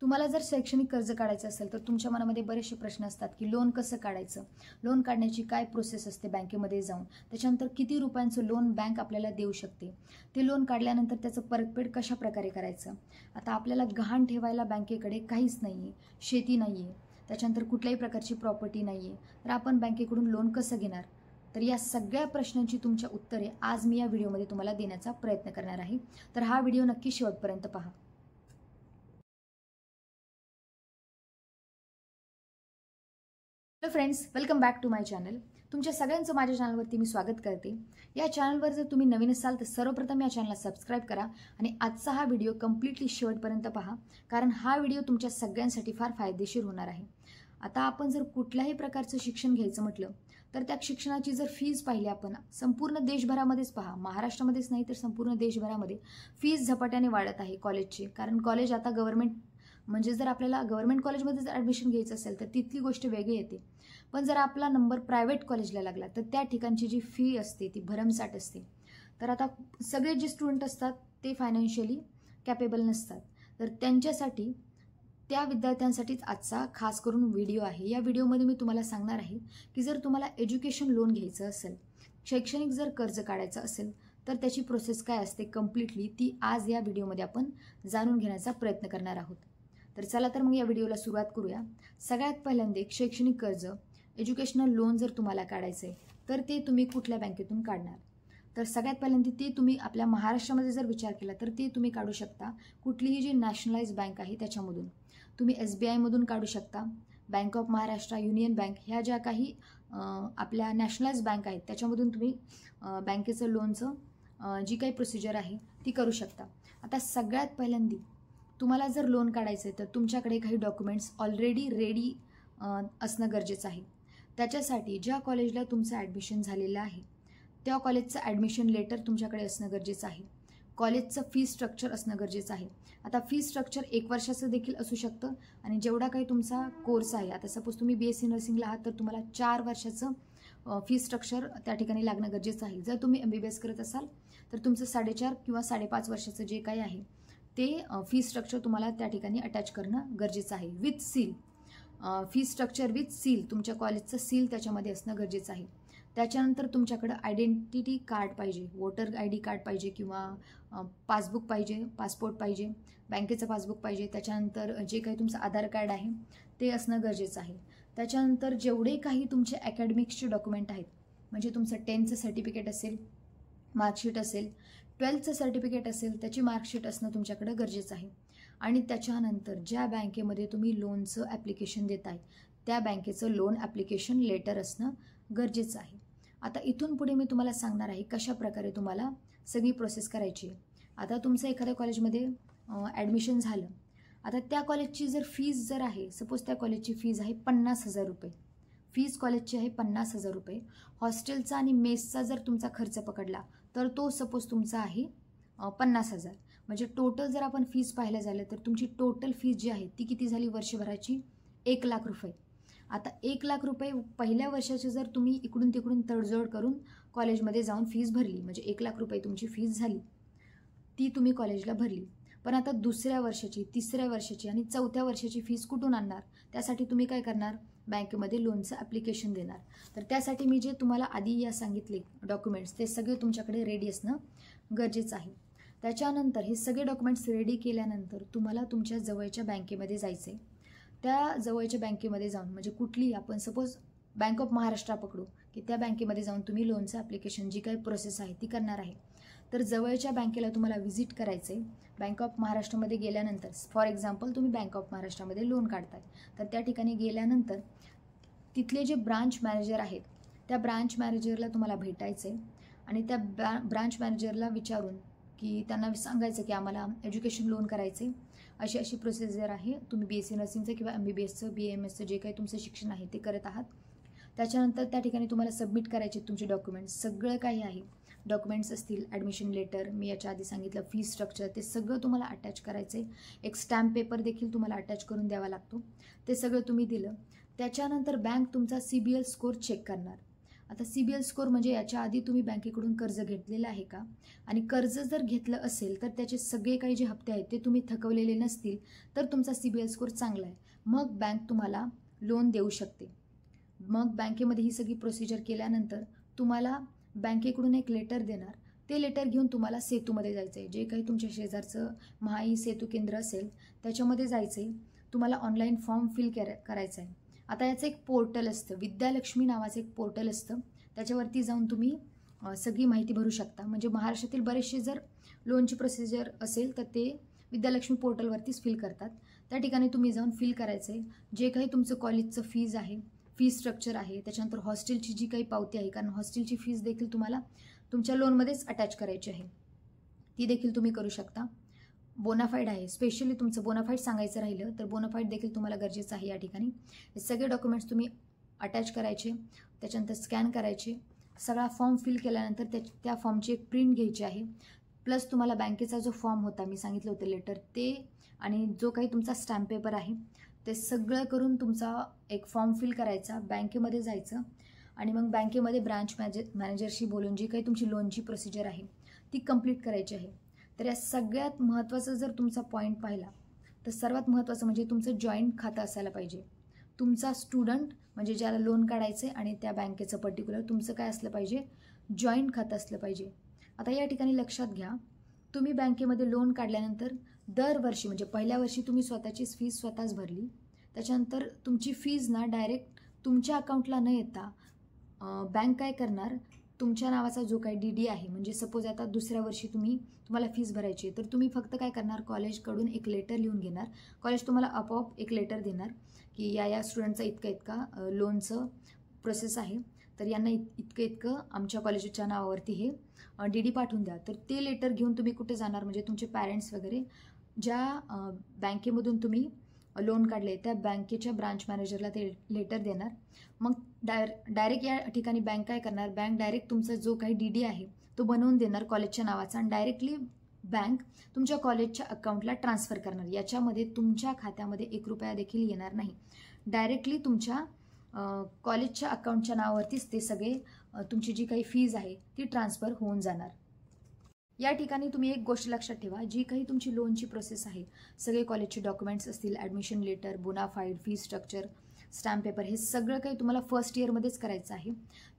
तुम्हाला जर शैक्षणिक कर्ज काढायचं असेल तर तुमच्या मनामध्ये बरेचसे प्रश्न असतात की लोन कसं काढायचं, लोन काढण्याची काय प्रोसेस असते बँकेमध्ये जाऊन, त्याच्यानंतर किती रुपयांचं लोन बँक आपल्याला देऊ शकते, ते लोन काढल्यानंतर त्याचं परतफेड कशा प्रकारे करायचं. आता आपल्याला गहाण ठेवायला बँकेकडे काहीच नाही आहे, शेती नाही आहे, त्याच्यानंतर कुठल्याही प्रकारची प्रॉपर्टी नाही आहे, तर आपण बँकेकडून लोन कसं घेणार. तर या सगळ्या प्रश्नांची तुमच्या उत्तरे आज मी या व्हिडिओमध्ये तुम्हाला देण्याचा प्रयत्न करणार आहे. तर हा व्हिडिओ नक्की शेवटपर्यंत पहा. Hello friends, welcome back to my channel. तुमच्या सगळ्यांचं माझ्या चॅनलवरती मी स्वागत करते. या चॅनलवर जर तुम्ही नवीन असाल तर सर्वप्रथम या चॅनलला सबस्क्राईब करा आणि आजचा हा व्हिडिओ कम्प्लिटली शेवटपर्यंत पहा, कारण हा व्हिडिओ तुमच्या सगळ्यांसाठी फार फायदेशीर होणार आहे. आता आपण जर कुठल्याही प्रकारचं शिक्षण घ्यायचं म्हटलं तर त्या शिक्षणाची जर फीज पाहिली आपण संपूर्ण देशभरामध्येच पहा, महाराष्ट्रामध्येच नाही तर संपूर्ण देशभरामध्ये फीज झपाट्याने वाढत आहे कॉलेजची. कारण कॉलेज आता गव्हर्नमेंट, म्हणजे जर आपल्याला गव्हर्नमेंट कॉलेजमध्ये जर ॲडमिशन घ्यायचं असेल तर तिथली गोष्ट वेगळी येते. पण जर आपला नंबर प्रायव्हेट कॉलेजला लागला तर त्या ठिकाणची जी फी असते ती भरमसाठ असते. तर आता सगळे जे स्टुडंट असतात ते फायनान्शियली कॅपेबल नसतात, तर त्यांच्यासाठी, त्या विद्यार्थ्यांसाठीच आजचा खास करून व्हिडिओ आहे. या व्हिडिओमध्ये मी तुम्हाला सांगणार आहे की जर तुम्हाला एज्युकेशन लोन घ्यायचं असेल, शैक्षणिक जर कर्ज काढायचं असेल तर त्याची प्रोसेस काय असते कम्प्लिटली, ती आज या व्हिडिओमध्ये आपण जाणून घेण्याचा प्रयत्न करणार आहोत. तर चला तर मग या व्हिडिओला सुरुवात करूया. सगळ्यात पहिल्यांदा शैक्षणिक कर्ज, एज्युकेशनल लोन जर तुम्हाला काढायचं आहे तर ते तुम्ही कुठल्या बँकेतून काढणार. तर सगळ्यात पहिल्यांदा ते तुम्ही आपल्या महाराष्ट्रामध्ये जर विचार केला तर ते तुम्ही काढू शकता कुठलीही जी नॅशनलाइज बँक आहे त्याच्यामधून. तुम्ही SBI मधून काढू शकता, bank of Maharashtra, union bank, ह्या ज्या काही आपल्या नॅशनलाइज बँक आहेत त्याच्यामधून तुम्ही बँकेचं लोनचं जी काही प्रोसिजर आहे ती करू शकता. आता सगळ्यात पहिल्यांदा तुम्हाला जर लोन काढायचं आहे तर तुमच्याकडे काही डॉक्युमेंट्स ऑलरेडी रेडी असणं गरजेचं आहे. त्याच्यासाठी ज्या कॉलेजला तुमचं ॲडमिशन झालेलं आहे त्या कॉलेजचं ॲडमिशन लेटर तुमच्याकडे असणं गरजेचं आहे. कॉलेजचं फी स्ट्रक्चर असणं गरजेचं आहे. आता फी स्ट्रक्चर 1 वर्षाचं देखील असू शकतं आणि जेवढा काही तुमचा कोर्स आहे, आता सपोज तुम्ही BSc नर्सिंगला आहात तर तुम्हाला 4 वर्षाचं फी स्ट्रक्चर त्या ठिकाणी लागणं गरजेचं आहे. जर तुम्ही MBBS करत असाल तर तुमचं 4.5 किंवा 5.5 वर्षाचं जे काही आहे ते फी स्ट्रक्चर तुम्हाला त्या ठिकाणी अटॅच करणं गरजेचं आहे with seal. Fee structure with seal, तुमच्या कॉलेजचं सील त्याच्यामध्ये असणं गरजेचं आहे. त्याच्यानंतर तुमच्याकडं आयडेंटिटी कार्ड पाहिजे, वोटर ID कार्ड पाहिजे किंवा पासबुक पाहिजे, पासपोर्ट पाहिजे, बँकेचं पासबुक पाहिजे. त्याच्यानंतर जे काही तुमचं आधार कार्ड आहे ते असणं गरजेचं आहे. त्याच्यानंतर जेवढे काही तुमचे अकॅडमिक्सचे डॉक्युमेंट आहेत, म्हणजे तुमचं 10th सर्टिफिकेट असेल, मार्कशीट असेल, 12th सर्टिफिकेट असेल, त्याची मार्कशीट असणं तुमच्याकडं गरजेचं आहे. आणि त्याच्यानंतर ज्या बँकेमध्ये तुम्ही लोनचं ॲप्लिकेशन देताय त्या बँकेचं लोन ॲप्लिकेशन लेटर असणं गरजेचं आहे. आता इथून पुढे मी तुम्हाला सांगणार आहे कशा प्रकारे तुम्हाला सगळी प्रोसेस करायची आहे. आता तुमचं एखाद्या कॉलेजमध्ये ॲडमिशन झालं, आता त्या कॉलेजची जर फीज जर आहे, सपोज त्या कॉलेजची फीज आहे 50,000 रुपये, फीज कॉलेजची आहे 50,000 रुपये. हॉस्टेलचा आणि मेसचा जर तुमचा खर्च पकडला तर तो सपोज तुमचा आहे 50,000. म्हणजे टोटल जर आपण फीज पाहायला झालं तर तुमची टोटल फीज जी आहे ती किती झाली वर्षभराची, 1 लाख रुपये. आता 1 लाख रुपये पहिल्या वर्षाचे जर तुम्ही इकडून तिकडून तडजोड करून कॉलेजमध्ये जाऊन फीज भरली, म्हणजे 1 लाख रुपये तुमची फीज झाली, ती तुम्ही कॉलेजला भरली. पण आता दुसऱ्या वर्षाची, तिसऱ्या वर्षाची आणि 4थ्या वर्षाची फीज कुठून आणणार. त्यासाठी तुम्ही काय करणार, बँकेमध्ये लोनचं ॲप्लिकेशन देणार. तर त्यासाठी मी जे तुम्हाला आधी या सांगितले डॉक्युमेंट्स ते सगळे तुमच्याकडे रेडी असणं गरजेचं आहे. त्याच्यानंतर हे सगळे डॉक्युमेंट्स रेडी केल्यानंतर तुम्हाला तुमच्या जवळच्या बँकेमध्ये जायचं आहे. त्या जवळच्या बँकेमध्ये जाऊन, म्हणजे कुठली, आपण सपोज बँक ऑफ महाराष्ट्र पकडू, की त्या बँकेमध्ये जाऊन तुम्ही लोनचं ॲप्लिकेशन जी काही प्रोसेस आहे ती करणार आहे. तर जवळच्या बँकेला तुम्हाला व्हिजिट करायचं आहे. बँक ऑफ महाराष्ट्रामध्ये गेल्यानंतर, फॉर एक्झाम्पल तुम्ही बँक ऑफ महाराष्ट्रामध्ये लोन काढताय तर त्या ठिकाणी गेल्यानंतर तिथले जे ब्रांच मॅनेजर आहेत त्या ब्रांच मॅनेजरला तुम्हाला भेटायचं आहे आणि त्या ब्रांच मॅनेजरला विचारून की त्यांना सांगायचं की आम्हाला एज्युकेशन लोन करायचं आहे, अशी अशी प्रोसिजर आहे, तुम्ही BSc नर्सिंगचं किंवा MBBSचं BAMSचं जे काही तुमचं शिक्षण आहे ते करत आहात. त्याच्यानंतर त्या ठिकाणी तुम्हाला सबमिट करायचे तुमचे डॉक्युमेंट्स, सगळं काही आहे, डॉक्युमेंट्स असतील, ॲडमिशन लेटर, मी याच्या आधी सांगितलं फी स्ट्रक्चर, ते सगळं तुम्हाला अटॅच करायचं आहे. एक स्टॅम्प पेपर देखील तुम्हाला अटॅच करून द्यावा लागतो. ते सगळं तुम्ही दिलं. त्याच्यानंतर बँक तुमचा CBL स्कोअर चेक करणार. आता CBL स्कोअर म्हणजे याच्या आधी तुम्ही बँकेकडून कर्ज घेतलेलं आहे का, आणि कर्ज जर घेतलं असेल तर त्याचे सगळे काही जे हप्ते आहेत ते तुम्ही थकवलेले नसतील तर तुमचा CBL स्कोअर चांगला आहे, मग बँक तुम्हाला लोन देऊ शकते. मग बँकेमध्ये ही सगळी प्रोसिजर केल्यानंतर तुम्हाला बँकेकडून एक लेटर देणार. ते लेटर घेऊन तुम्हाला सेतूमध्ये जायचं आहे. जे काही तुमच्या शेजारचं महाई सेतू केंद्र असेल त्याच्यामध्ये जायचं आहे. तुम्हाला ऑनलाईन फॉर्म फिल करायचा आहे. आता याचं एक पोर्टल असतं, विद्यालक्ष्मी नावाचं एक पोर्टल असतं. त्याच्यावरती जाऊन तुम्ही सगळी माहिती भरू शकता. म्हणजे महाराष्ट्रातील बरेचसे जर लोनची प्रोसिजर असेल तर ते विद्यालक्ष्मी पोर्टलवरतीच फिल करतात. त्या ठिकाणी तुम्ही जाऊन फिल करायचं आहे. जे काही तुमचं कॉलेजचं फीज आहे, फी स्ट्रक्चर आहे, त्याच्यानंतर हॉस्टेलची जी काही पावती आहे, कारण हॉस्टेलची फीज देखील तुम्हाला तुमच्या लोनमध्येच अटॅच करायची आहे, ती देखील तुम्ही करू शकता. बोनाफाईड आहे, स्पेशली तुमचं बोनाफाईड सांगायचं राहिलं तर बोनाफाईड देखील तुम्हाला गरजेचं आहे. या ठिकाणी हे सगळे डॉक्युमेंट्स तुम्ही अटॅच करायचे, त्याच्यानंतर स्कॅन करायचे. सगळा फॉर्म फिल केल्यानंतर त्या फॉर्मची एक प्रिंट घ्यायची आहे. प्लस तुम्हाला बँकेचा जो फॉर्म होता, मी सांगितलं होतं लेटर, ते आणि जो काही तुमचा स्टॅम्प पेपर आहे ते सगळं करून तुमचा एक फॉर्म फिल करायचा, बँकेमध्ये जायचं आणि मग बँकेमध्ये ब्रांच मॅनेजरशी बोलून जी काही तुमची लोनची प्रोसिजर आहे ती कंप्लीट करायची आहे. तर या सगळ्यात महत्त्वाचं जर तुमचा पॉईंट पाहिला तर सर्वात महत्त्वाचं म्हणजे तुमचं जॉईंट खातं असायला पाहिजे. तुमचा स्टुडंट म्हणजे ज्याला लोन काढायचं आहे आणि त्या बँकेचं पर्टिक्युलर तुमचं काय असलं पाहिजे, जॉईंट खातं असलं पाहिजे. आता या ठिकाणी लक्षात घ्या, तुम्ही बँकेमध्ये लोन काढल्यानंतर दरवर्षी म्हणजे पहिल्या वर्षी तुम्ही स्वतःचीच फीज स्वतःच भरली, त्याच्यानंतर तुमची फीज ना डायरेक्ट तुमच्या अकाउंटला न येता बँक काय करणार, तुमच्या नावाचा जो काही DD आहे, म्हणजे सपोज आता दुसऱ्या वर्षी तुम्हाला फीज भरायची आहे तर तुम्ही फक्त काय करणार, कॉलेजकडून एक लेटर लिहून घेणार. कॉलेज तुम्हाला आपोआप एक लेटर देणार की या स्टुडंटचा इतका लोनचं प्रोसेस आहे, तर यांना इतकं आमच्या कॉलेजच्या नावावरती हे DD पाठवून द्या. तर ते लेटर घेऊन तुम्ही कुठे जाणार, म्हणजे तुमचे पॅरेंट्स वगैरे ज्या बँकेमधून तुम्ही लोन काढले त्या बँकेच्या ब्रांच मॅनेजरला ते लेटर देणार. मग डायरेक्ट या ठिकाणी बँक काय करणार, बँक डायरेक्ट तुमचा जो काही DD आहे तो बनवून देणार कॉलेजच्या नावाचा आणि डायरेक्टली बँक तुमच्या कॉलेजच्या अकाउंटला ट्रान्सफर करणार. याच्यामध्ये तुमच्या खात्यामध्ये 1 रुपया देखील येणार नाही. डायरेक्टली तुमच्या कॉलेजच्या अकाउंटच्या नावावरतीच ते सगळे तुमची जी काही फीज आहे ती ट्रान्सफर होऊन जाणार. या ठिकाणी तुम्ही एक गोष्ट लक्षात ठेवा, जी काही तुमची लोनची प्रोसेस आहे, सगळे कॉलेजचे डॉक्युमेंट्स असतील, admission letter, bonafide, fee structure, stamp paper, हे सगळं काही तुम्हाला फर्स्ट इयरमध्येच करायचं आहे.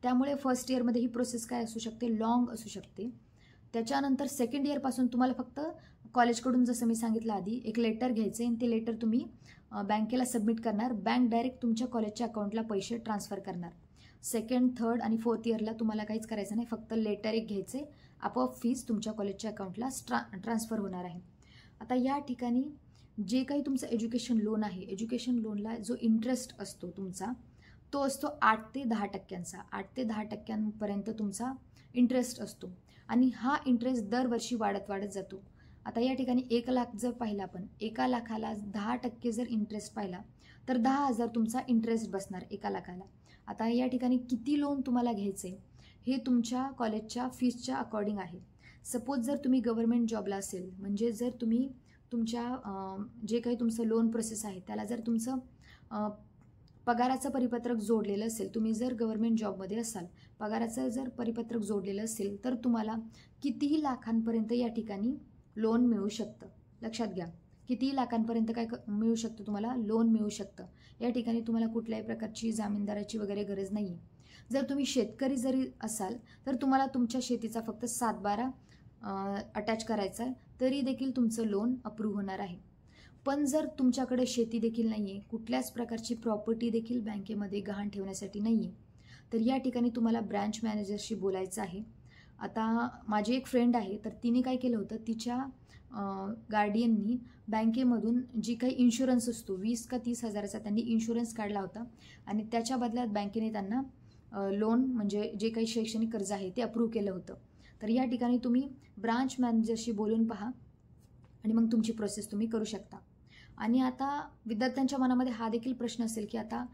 त्यामुळे फर्स्ट इयरमध्ये ही प्रोसेस काय असू शकते, लॉंग असू शकते. त्याच्यानंतर सेकंड इयरपासून तुम्हाला फक्त कॉलेजकडून जसं मी सांगितलं आधी एक लेटर घ्यायचं आहे आणि ते लेटर तुम्ही बँकेला सबमिट करणार. बँक डायरेक्ट तुमच्या कॉलेजच्या अकाउंटला पैसे ट्रान्सफर करणार. सेकंड, थर्ड आणि फोर्थ इयरला तुम्हाला काहीच करायचं नाही, फक्त लेटर एक घ्यायचे, आपोआप फीज तुमच्या कॉलेजच्या अकाउंटला ट्रान्सफर होणार आहे. आता या ठिकाणी जे काही तुमचं एज्युकेशन लोन आहे, एज्युकेशन लोनला जो इंटरेस्ट असतो तुमचा तो असतो 8 ते 10%. 8 ते 10% तुमचा इंटरेस्ट असतो आणि हा इंटरेस्ट दरवर्षी वाढत जातो. आता या ठिकाणी 1 लाख जर पाहिला, आपण 1 लाखाला 10% जर इंटरेस्ट पाहिला तर 10,000 तुमचा इंटरेस्ट बसणार 1 लाखाला. आता या ठिकाणी किती लोन तुम्हाला घ्यायचे हे तुमच्या कॉलेजच्या फीजच्या अकॉर्डिंग आहे. सपोज जर तुम्ही गव्हर्नमेंट जॉबला असेल, म्हणजे जर तुम्ही तुमच्या जे काही तुमचं लोन प्रोसेस आहे त्याला जर तुमचं पगाराचं परिपत्रक जोडलेलं असेल, तुम्ही जर गव्हर्नमेंट जॉबमध्ये असाल, पगाराचं जर परिपत्रक जोडलेलं असेल तर तुम्हाला कितीही लाखांपर्यंत या ठिकाणी लोन मिळू शकतं. लक्षात घ्या, कितीही लाखांपर्यंत काय मिळू शकतं, तुम्हाला लोन मिळू शकतं. या ठिकाणी तुम्हाला कुठल्याही प्रकारची जामीनदाराची वगैरे गरज नाही आहे. जर तुम्ही शेतकरी जरी असाल तर तुम्हाला तुमच्या शेतीचा फक्त 7/12 अटॅच करायचा आहे, तरी देखील तुमचं लोन अप्रूव्ह होणार आहे. पण जर तुमच्याकडे शेती देखील नाही आहे, कुठल्याच प्रकारची प्रॉपर्टी देखील बँकेमध्ये गहाण ठेवण्यासाठी नाही आहे, तर या ठिकाणी तुम्हाला ब्रांच मॅनेजरशी बोलायचं आहे. आता माझी एक फ्रेंड आहे, तर तिने काय केलं होतं, तिच्या गार्डियननी बँकेमधून जी काही इन्शुरन्स असतो 20 का 30 हजाराचा त्यांनी इन्शुरन्स काढला होता आणि त्याच्या बदल्यात बँकेने त्यांना लोन म्हणजे जे काही शैक्षणिक कर्ज आहे ते अप्रूव्ह केलं होतं. तर या ठिकाणी तुम्ही ब्रांच मॅनेजरशी बोलून पहा आणि मग तुमची प्रोसेस तुम्ही करू शकता. आणि आता विद्यार्थ्यांच्या मनामध्ये हा देखील प्रश्न असेल की आता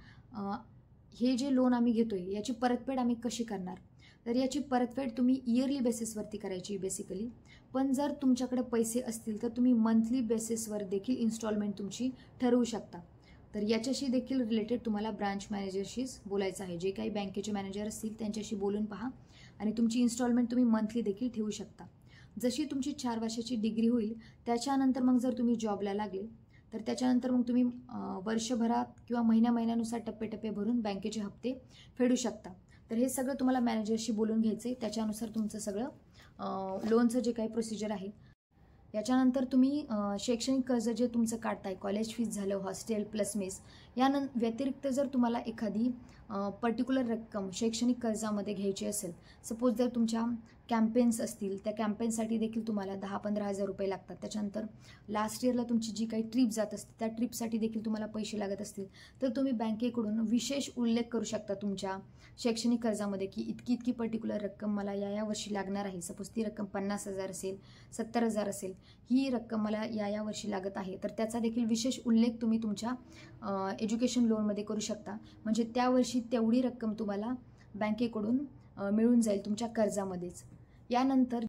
हे जे लोन आम्ही घेतोय याची परतफेड आम्ही कशी करणार, तर याची परतफेड तुम्ही इयरली बेसिसवरती करायची बेसिकली. पण जर तुमच्याकडे पैसे असतील तर तुम्ही मंथली बेसिसवर देखील इन्स्टॉलमेंट तुमची ठरवू शकता. तर याच्याशी देखील रिलेटेड तुम्हाला ब्रांच मॅनेजरशीच बोलायचं आहे. जे काही बँकेचे मॅनेजर असतील त्यांच्याशी बोलून पहा आणि तुमची इन्स्टॉलमेंट तुम्ही मंथली देखील ठेवू शकता. जशी तुमची 4 वर्षाची डिग्री होईल त्याच्यानंतर मग जर तुम्ही जॉबला लागले तर त्याच्यानंतर मग तुम्ही वर्षभरात किंवा महिन्यानुसार टप्पे भरून बँकेचे हप्ते फेडू शकता. तर हे सगळं तुम्हाला मॅनेजरशी बोलून घ्यायचं आहे. त्याच्यानुसार तुमचं सगळं लोनचं जे काही प्रोसिजर आहे. याच्यानंतर तुम्ही शैक्षणिक कर्ज जे तुमचं काढताय, कॉलेज फीस झालं, हॉस्टेल प्लस मेस, व्यतिरिक्त जर तुम्हाला एखादी पर्टिक्युलर रक्कम शैक्षणिक कर्जामध्ये घ्यायची असेल, सपोज जर तुमच्या कॅम्पेन्स असतील, त्या कॅम्पेनसाठी देखील तुम्हाला 10-15 हजार रुपये लागतात. त्याच्यानंतर लास्ट इयरला तुमची जी काही ट्रिप जात असते त्या ट्रिपसाठी देखील तुम्हाला पैसे लागत असतील, तर तुम्ही बँकेकडून विशेष उल्लेख करू शकता तुमच्या शैक्षणिक कर्जामध्ये की इतकी पर्टिक्युलर रक्कम मला या वर्षी लागणार आहे. सपोज ती रक्कम 50,000 असेल, 70,000 असेल, ही रक्कम मला या वर्षी लागत आहे. तर त्याचा देखील विशेष उल्लेख तुम्ही तुमच्या एज्युकेशन लोनमध्ये करू शकता. म्हणजे त्या वर्षी तेवढी रक्कम तुम्हाला बँकेकडून मिळून जाईल तुमच्या कर्जामध्येच. यानंतर